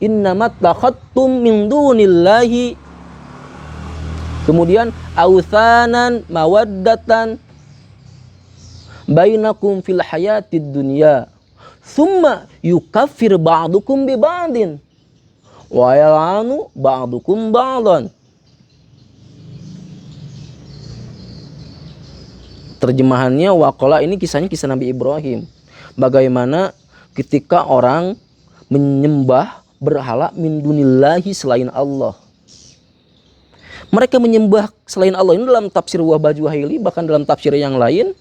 innamat takhadtum min dunillahi, kemudian authanan mawaddatan bainakum fil hayatid dunya thumma yukaffir ba'dukum bi ba'din wa yal'anu ba'dukum ba'dan. Terjemahannya waqala ini kisahnya kisah Nabi Ibrahim. Bagaimana ketika orang menyembah berhala min dunillahi selain Allah. Mereka menyembah selain Allah ini dalam tafsir Wahbah Juhaili, bahkan dalam tafsir yang lain.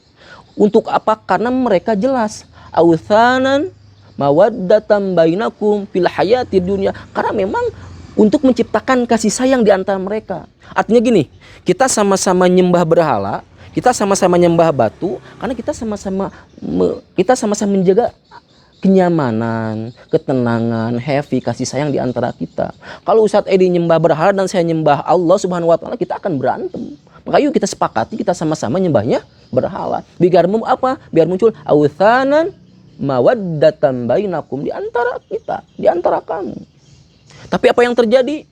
Untuk apa? Karena mereka jelas authanan mawaddatan bainakum fil hayatid dunya. Karena memang untuk menciptakan kasih sayang di antara mereka. Artinya gini, kita sama-sama nyembah berhala, kita sama-sama nyembah batu karena kita sama-sama menjaga kenyamanan, ketenangan, happy, kasih sayang di antara kita. Kalau Ustadz Edi nyembah berhala dan saya nyembah Allah Subhanahu Wa Taala, kita akan berantem. Maka yuk kita sepakati, kita sama-sama nyembahnya berhala. Biar apa? Biar muncul authanan mawaddatan bainakum, di antara kita, di antara kamu. Tapi apa yang terjadi?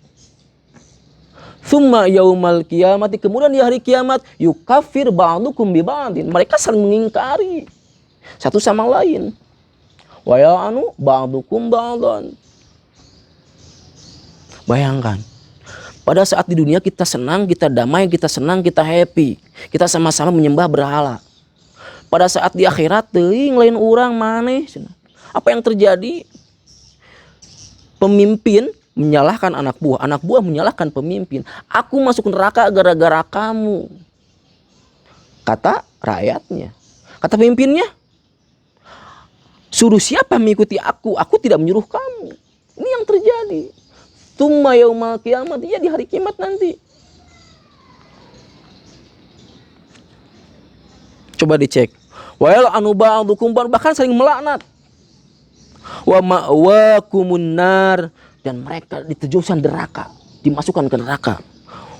Summa yaumal kiamati, kemudian di hari kiamat yukafir ba'dukum bi ba'din, mereka saling mengingkari satu sama lain. Wa ya'anu ba'dukum ba'dan. Bayangkan, pada saat di dunia kita senang, kita damai, kita senang, kita happy, kita sama-sama menyembah berhala. Pada saat di akhirat teuing lain urang maneh. Apa yang terjadi? Pemimpin menyalahkan anak buah menyalahkan pemimpin. Aku masuk neraka gara-gara kamu, kata rakyatnya. Kata pemimpinnya, suruh siapa mengikuti aku tidak menyuruh kamu. Ini yang terjadi. Tsumma yaumal kiamat, ya di hari kiamat nanti. Coba dicek. Wa yal'anu ba'dukum, bahkan saling melaknat. Wa ma'wakumun nar, dan mereka diterjunkan neraka, dimasukkan ke neraka.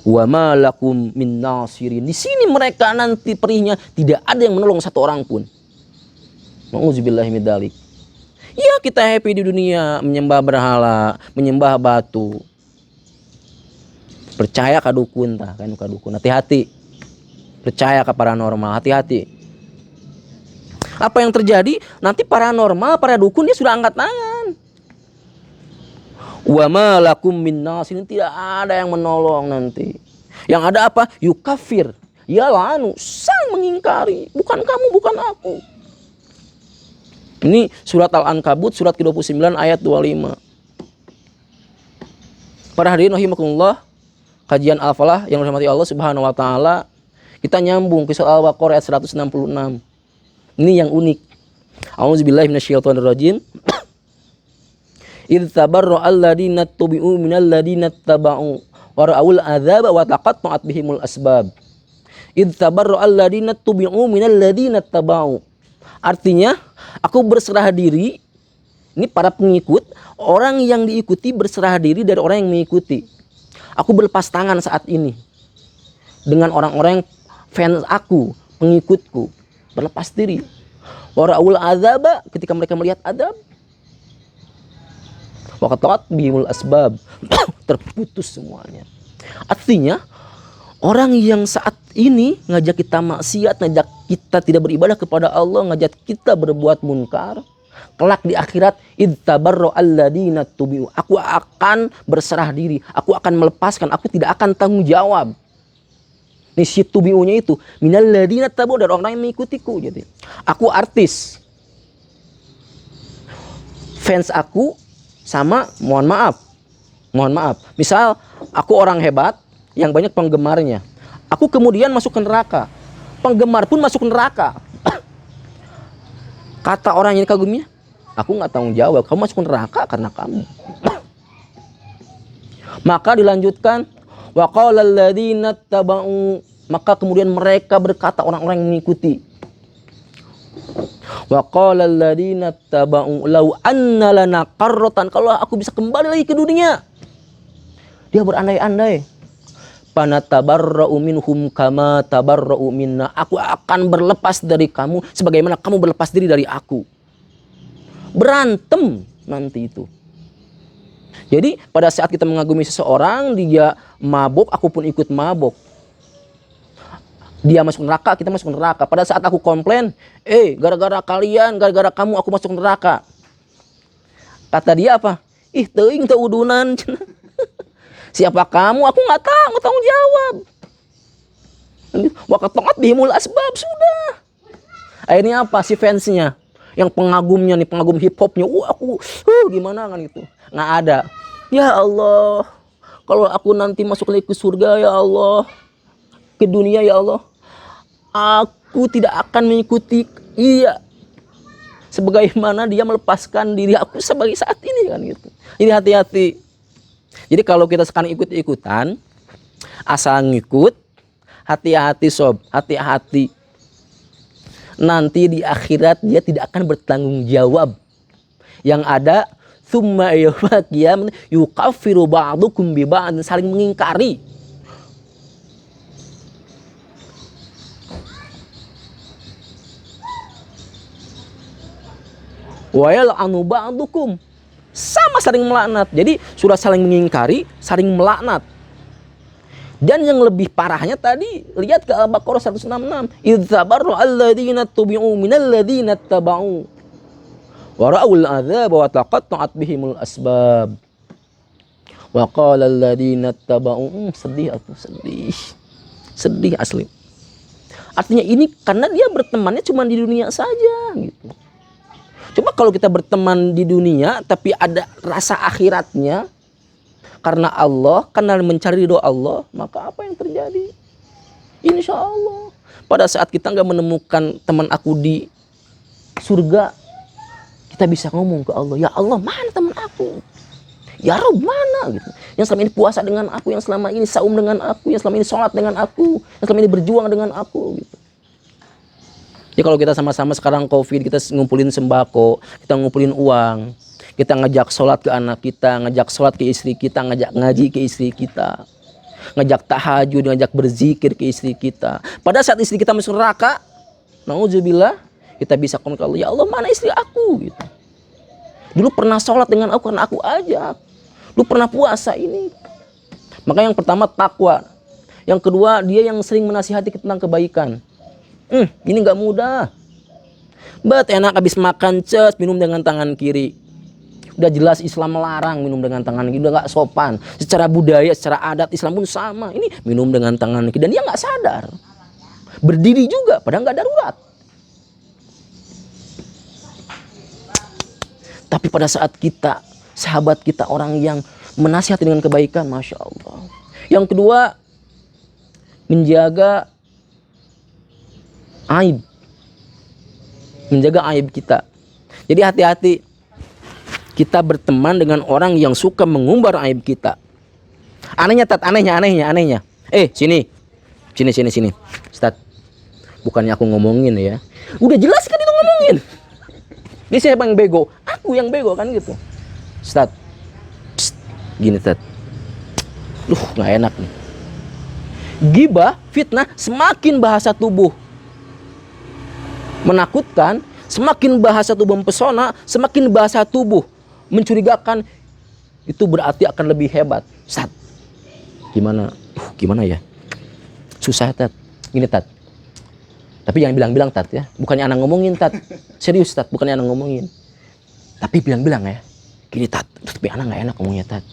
Wa ma lakum min nasirin, di sini mereka nanti perihnya tidak ada yang menolong satu orang pun. Nauzubillahi min dzalik. Ya kita happy di dunia menyembah berhala, menyembah batu. Percaya ka dukun tah, kan ka dukun. Hati-hati. Percaya ke paranormal, hati-hati. Apa yang terjadi? Nanti paranormal, para dukun dia sudah angkat tangan. Wa ma lakum min nasirin, tidak ada yang menolong nanti. Yang ada apa? Yukafir, ya lanu, sang mengingkari. Bukan kamu, bukan aku. Ini surat Al-Ankabut surat ke-29 ayat 25. Para hadirin rahimakumullah, kajian Al-Falah yang dirahmati Allah Subhanahu Wa Taala, kita nyambung ke surah Al-Baqarah ayat 166. Ini yang unik. A'udzubillahi minasyaitonirrajim. Idz tabarra alladziina tubi'u minal ladziina taba'u wa ra'ul adzaba wa taqatta'at bihimul asbab. Id tabarra alladziina tubi'u minal ladziina taba'u. Artinya, aku berserah diri, ini para pengikut, orang yang diikuti berserah diri dari orang yang mengikuti. Aku berlepas tangan saat ini dengan orang-orang fans aku, pengikutku, berlepas diri. Wa ra'ul adzaba, ketika mereka melihat adab, wa qata'at bihimul asbab, terputus semuanya. Artinya, orang yang saat ini ngajak kita maksiat, ngajak kita tidak beribadah kepada Allah, ngajak kita berbuat munkar, kelak di akhirat, id tabarra alladziina tubi'u, aku akan berserah diri, aku akan melepaskan, aku tidak akan tanggung jawab. Nih si tubi'unya itu minal ladziina tabu, dari orang yang mengikutiku. Jadi aku artis, fans aku sama mohon maaf, misal aku orang hebat yang banyak penggemarnya, aku kemudian masuk ke neraka, penggemar pun masuk ke neraka. Kata orang yang kagumnya, aku nggak tanggung jawab, kamu masuk ke neraka karena kamu. Maka dilanjutkan, wa qala alladziina taba'u, maka kemudian mereka berkata, orang-orang yang mengikuti, wa qala alladziina taba'u law anna lana qarratan, kalau aku bisa kembali lagi ke dunia. Dia berandai-andai, panatabarra'u minhum kama tabarra'u minna, aku akan berlepas dari kamu sebagaimana kamu berlepas diri dari aku. Berantem nanti itu. Jadi pada saat kita mengagumi seseorang, dia mabuk, aku pun ikut mabuk. Dia masuk neraka, kita masuk neraka. Pada saat aku komplain, gara-gara kalian, gara-gara kamu aku masuk neraka. Kata dia apa? Ih, teuing teu udunan. Siapa kamu? Aku nggak tanggung jawab. Wa qata'at bihimul asbab, sudah. Akhirnya apa? Si fansnya, yang pengagumnya nih, pengagum hip hopnya, aku gimana kan itu? Nggak ada. Ya Allah, kalau aku nanti masuk lagi ke surga, ya Allah, ke dunia, ya Allah, aku tidak akan mengikuti sebagaimana dia melepaskan diri aku sebagai saat ini kan gitu. Jadi hati-hati. Jadi kalau kita sekarang ikut-ikutan, asal ngikut, hati-hati sob, hati-hati. Nanti di akhirat dia tidak akan bertanggung jawab. Yang ada, tsumma yaumil qiyamah yukaffiru ba'dukum bi ba'd, saling mengingkari. Wa yal'anu ba'dukum, sama saling melaknat. Jadi sudah saling mengingkari, saling melaknat. Dan yang lebih parahnya tadi, lihat ke Al-Baqarah 166, idz tabarra alladziina tubi'u minal ladziina taba'u wa ra'ul adzaba wa taqatta'at bihimul asbab. Wa qala alladziina taba'u, sedih aku, sedih asli. Artinya ini karena dia bertemannya cuma di dunia saja gitu. Coba kalau kita berteman di dunia tapi ada rasa akhiratnya, karena Allah, karena mencari ridho Allah, maka apa yang terjadi? Insya Allah pada saat kita nggak menemukan teman aku di surga, kita bisa ngomong ke Allah, ya Allah, mana teman aku? Ya Rabb, mana gitu? Yang selama ini puasa dengan aku, yang selama ini saum dengan aku, yang selama ini sholat dengan aku, yang selama ini berjuang dengan aku gitu. Jadi kalau kita sama-sama sekarang COVID, kita ngumpulin sembako, kita ngumpulin uang, kita ngajak sholat ke anak kita, ngajak sholat ke istri kita, ngajak ngaji ke istri kita, ngajak tahajud, ngajak berzikir ke istri kita. Pada saat istri kita masuk neraka, nauzubillah, kita bisa komen ke Allah, ya Allah, mana istri aku gitu. Dulu pernah sholat dengan aku karena aku ajak, dulu pernah puasa ini. Maka yang pertama takwa, yang kedua dia yang sering menasihati tentang kebaikan. Ini nggak mudah. Enak habis makan minum dengan tangan kiri. Udah jelas Islam melarang minum dengan tangan kiri, udah nggak sopan. Secara budaya, secara adat Islam pun sama. Ini minum dengan tangan kiri dan dia nggak sadar. Berdiri juga, padahal nggak darurat. Tapi pada saat kita, sahabat kita orang yang menasihati dengan kebaikan, masya Allah. Yang kedua, menjaga aib, menjaga aib kita. Jadi hati-hati kita berteman dengan orang yang suka mengumbar aib kita. Anehnya Tat, anehnya. Sini. Ustaz, bukannya aku ngomongin ya. Udah jelas kan itu ngomongin. Ini siapa yang bego? Aku yang bego kan gitu. Ustaz, gini Tat. Nggak enak nih. Gibah, fitnah, semakin bahasa tubuh menakutkan, semakin bahasa tubuh mempesona, semakin bahasa tubuh mencurigakan, itu berarti akan lebih hebat. Ustaz, gimana ya? Susah Tat. Gini Tat. Tapi jangan bilang-bilang Tat ya. Bukannya anak ngomongin Tat. Serius Tat, bukannya anak ngomongin. Tapi bilang-bilang ya. Gini Tat, tapi anak nggak enak ngomongnya Tat.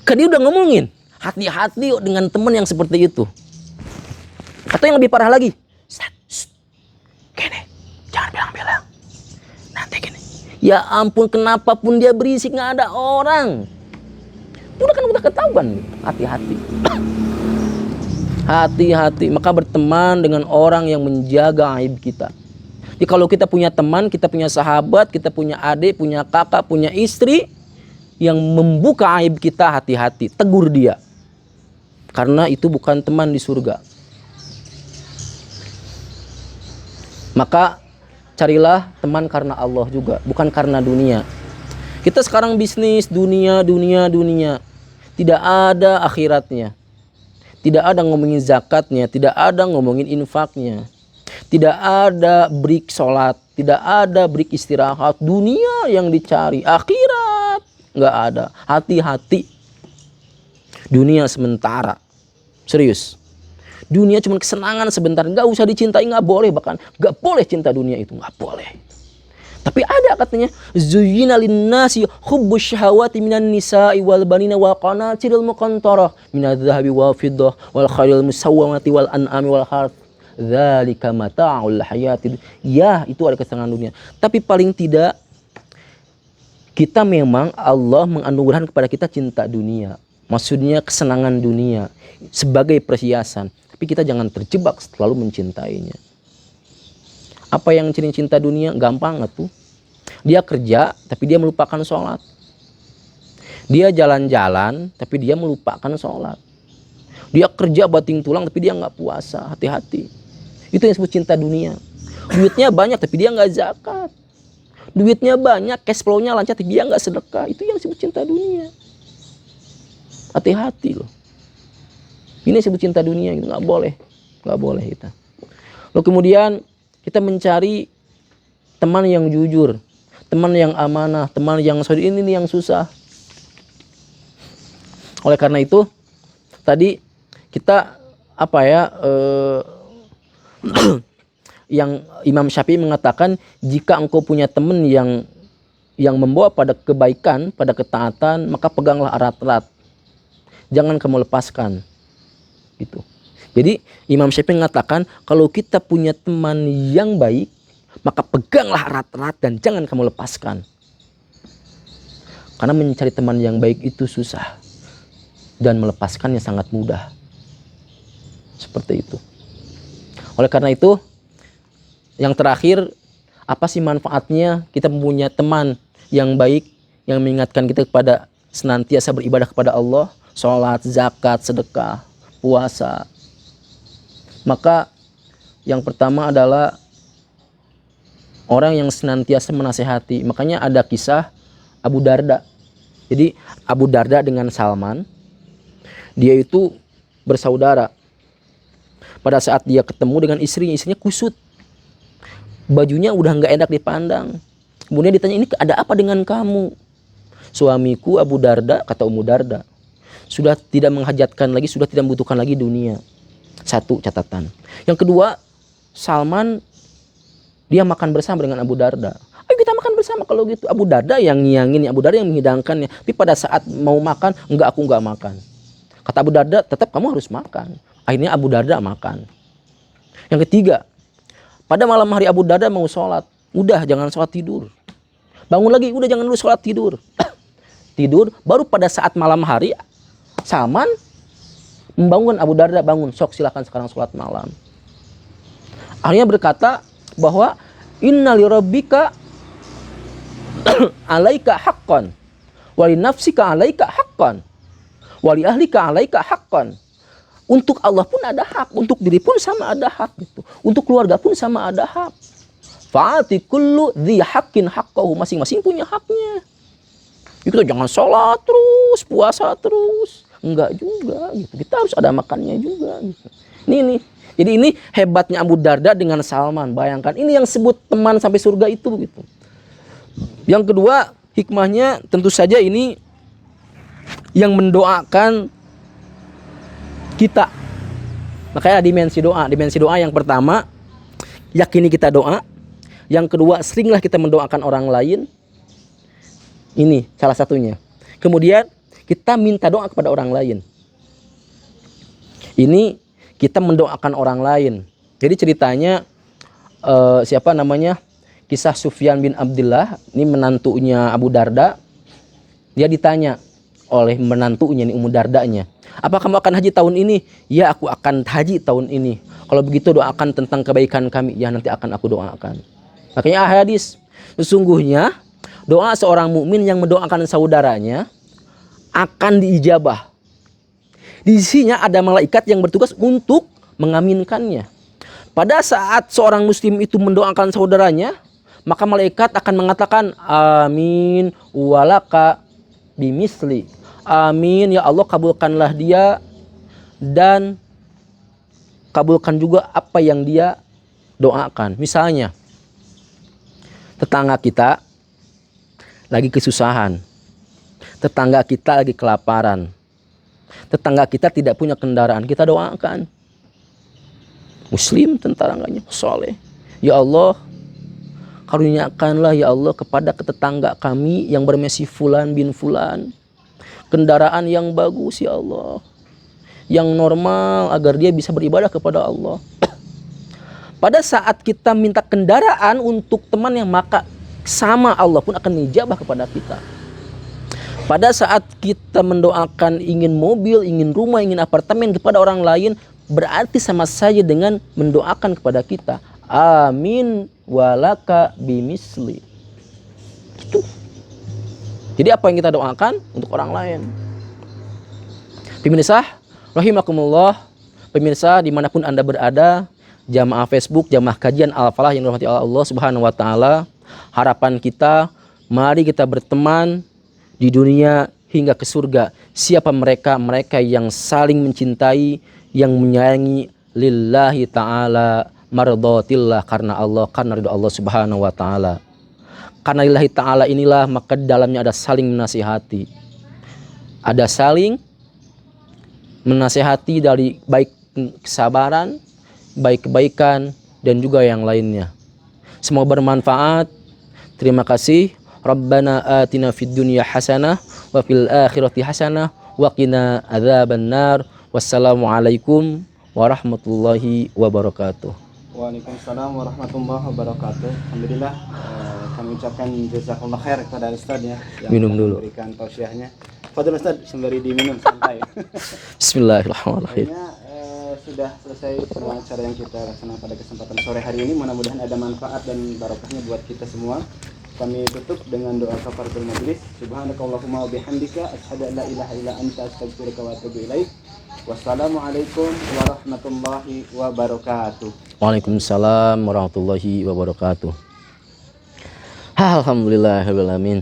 Kan dia udah ngomongin. Hati-hati dengan teman yang seperti itu. Atau yang lebih parah lagi. Ustaz, gini, jangan bilang-bilang. Nanti gini. Ya ampun, kenapa pun dia berisik, nggak ada orang. Udah ketahuan. Hati-hati. Hati-hati. Maka berteman dengan orang yang menjaga aib kita. Jadi kalau kita punya teman, kita punya sahabat, kita punya adik, punya kakak, punya istri yang membuka aib kita, hati-hati. Tegur dia. Karena itu bukan teman di surga. Maka carilah teman karena Allah juga, bukan karena dunia. Kita sekarang bisnis, dunia. Tidak ada akhiratnya. Tidak ada ngomongin zakatnya, tidak ada ngomongin infaknya. Tidak ada break sholat, tidak ada break istirahat. Dunia yang dicari, akhirat nggak ada. Hati-hati. Dunia sementara. Serius. Dunia cuma kesenangan sebentar, nggak usah dicintai, nggak boleh, bahkan nggak boleh cinta dunia itu, nggak boleh. Tapi ada katanya, zuyyina linnasi hubbus syahawati minan nisa'i wal banina wal qanatiril muqantarah minadh dhahabi wal fiddah wal khairil musawwamati wal an'ami wal harth dzalika mata'ul hayatid. Ya, itu ada kesenangan dunia. Tapi paling tidak kita memang Allah menganugerahkan kepada kita cinta dunia. Maksudnya kesenangan dunia sebagai perhiasan. Tapi kita jangan terjebak selalu mencintainya. Apa yang cinta dunia? Gampang tuh. Dia kerja tapi dia melupakan sholat. Dia jalan-jalan tapi dia melupakan sholat. Dia kerja banting tulang tapi dia nggak puasa. Hati-hati. Itu yang disebut cinta dunia. Duitnya banyak tapi dia nggak zakat. Duitnya banyak, cash flow-nya lancar tapi dia nggak sedekah. Itu yang disebut cinta dunia. Hati-hati loh. Ini disebut cinta dunia, itu nggak boleh kita. Lalu kemudian kita mencari teman yang jujur, teman yang amanah, teman yang solid. Ini yang susah. Oleh karena itu tadi kita yang Imam Syafi'i mengatakan, jika engkau punya teman yang membawa pada kebaikan, pada ketaatan, maka peganglah erat-erat. Jangan kamu lepaskan. Gitu. Jadi Imam Syafi'i mengatakan, kalau kita punya teman yang baik, maka peganglah erat-erat dan jangan kamu lepaskan. Karena mencari teman yang baik itu susah. Dan melepaskannya sangat mudah. Seperti itu. Oleh karena itu, yang terakhir, apa sih manfaatnya kita mempunyai teman yang baik, yang mengingatkan kita kepada senantiasa beribadah kepada Allah, sholat, zakat, sedekah, puasa. Maka yang pertama adalah orang yang senantiasa menasehati. Makanya ada kisah Abu Darda. Jadi Abu Darda dengan Salman, dia itu bersaudara. Pada saat dia ketemu dengan istrinya kusut. Bajunya udah nggak enak dipandang. Kemudian ditanya, ini ada apa dengan kamu? Suamiku Abu Darda, kata Ummu Darda, sudah tidak menghajatkan lagi, sudah tidak membutuhkan lagi dunia. Satu catatan. Yang kedua, Salman dia makan bersama dengan Abu Darda. Ayo kita makan bersama kalau gitu. Abu Darda yang ngiyangin, Abu Darda yang menghidangkannya. Tapi pada saat mau makan, aku enggak makan. Kata Abu Darda, tetap kamu harus makan. Akhirnya Abu Darda makan. Yang ketiga, pada malam hari Abu Darda mau sholat. Udah, jangan sholat tidur. Bangun lagi, udah jangan dulu sholat tidur. Tidur, baru pada saat malam hari, Salman membangun Abu Darda, bangun, sok silakan sekarang sholat malam. Akhirnya berkata bahwa inna li rabbika alaika haqqan wa li nafsika alaika haqqan Wali ahlika alaika haqqan. Untuk Allah pun ada hak, untuk diri pun sama ada hak gitu. Untuk keluarga pun sama ada hak. Fa'ati kullu dzi haqqin haqqahu, masing-masing punya haknya. Kita jangan sholat terus, puasa terus. Enggak juga gitu. Kita harus ada makannya juga gitu. Ini. Jadi ini hebatnya Abu Darda dengan Salman. Bayangkan, ini yang sebut teman sampai surga itu gitu. Yang kedua, hikmahnya tentu saja ini yang mendoakan kita. Makanya dimensi doa. Dimensi doa yang pertama, yakini kita doa. Yang kedua, seringlah kita mendoakan orang lain. Ini salah satunya. Kemudian kita minta doa kepada orang lain. Ini kita mendoakan orang lain. Jadi ceritanya siapa namanya? Kisah Sufyan bin Abdullah, ini menantunya Abu Darda. Dia ditanya oleh menantunya, ini Ummu Dardanya, apa kamu akan haji tahun ini? Ya, aku akan haji tahun ini. Kalau begitu doakan tentang kebaikan kami. Ya, nanti akan aku doakan. Makanya hadis, sesungguhnya doa seorang mukmin yang mendoakan saudaranya akan diijabah. Di sisinya ada malaikat yang bertugas untuk mengaminkannya. Pada saat seorang muslim itu mendoakan saudaranya, maka malaikat akan mengatakan amin walaka bimisli. Amin, ya Allah, kabulkanlah dia dan kabulkan juga apa yang dia doakan. Misalnya, tetangga kita lagi kesusahan, tetangga kita lagi kelaparan, tetangga kita tidak punya kendaraan, kita doakan. Muslim tetangganya soleh, ya Allah, karuniakanlah ya Allah kepada tetangga kami yang bernama Fulan bin Fulan kendaraan yang bagus ya Allah, yang normal, agar dia bisa beribadah kepada Allah. Pada saat kita minta kendaraan untuk teman yang, maka sama Allah pun akan menjawab kepada kita. Pada saat kita mendoakan ingin mobil, ingin rumah, ingin apartemen kepada orang lain, berarti sama saja dengan mendoakan kepada kita. Amin walaka bimisli. Itu. Jadi apa yang kita doakan untuk orang lain. Pemirsa, rahimakumullah, pemirsa dimanapun Anda berada, jamaah Facebook, jamaah kajian Al-Falah yang dirahmati Allah Subhanahu wa taala, harapan kita, mari kita berteman di dunia hingga ke surga. Siapa mereka? Mereka yang saling mencintai, yang menyayangi lillahi ta'ala, mardhatillah, karena Allah, karena ridha Allah Subhanahu wa taala. Karena lillahi ta'ala inilah, maka di dalamnya ada saling menasihati. Ada saling menasihati dari baik kesabaran, baik kebaikan, dan juga yang lainnya. Semoga bermanfaat. Terima kasih. Rabbana atina fid dunya hasanah wa fil akhirati hasanah wa qina adzabannar. Wassalamualaikum warahmatullahi wabarakatuh. Waalaikumsalam warahmatullahi wabarakatuh. Alhamdulillah, kami ucapkan jazakallah khair kepada Ustaz ya yang minum dulu, memberikan tausiahnya. Fadil Ustaz, sembari diminum santai. Bismillahirrahmanirrahim. Sudah selesai semua acara yang kita laksanakan pada kesempatan sore hari ini. Mudah-mudahan ada manfaat dan barokahnya buat kita semua. Kami tutup dengan doa kafaratul majelis. Subhanakallahumma wa bihamdika asyhadu an la ilaha illa anta astaghfiruka wa atubu ilaik. Wassalamualaikum warahmatullahi wabarakatuh. Waalaikumsalam warahmatullahi wabarakatuh. Alhamdulillahirabbil alamin.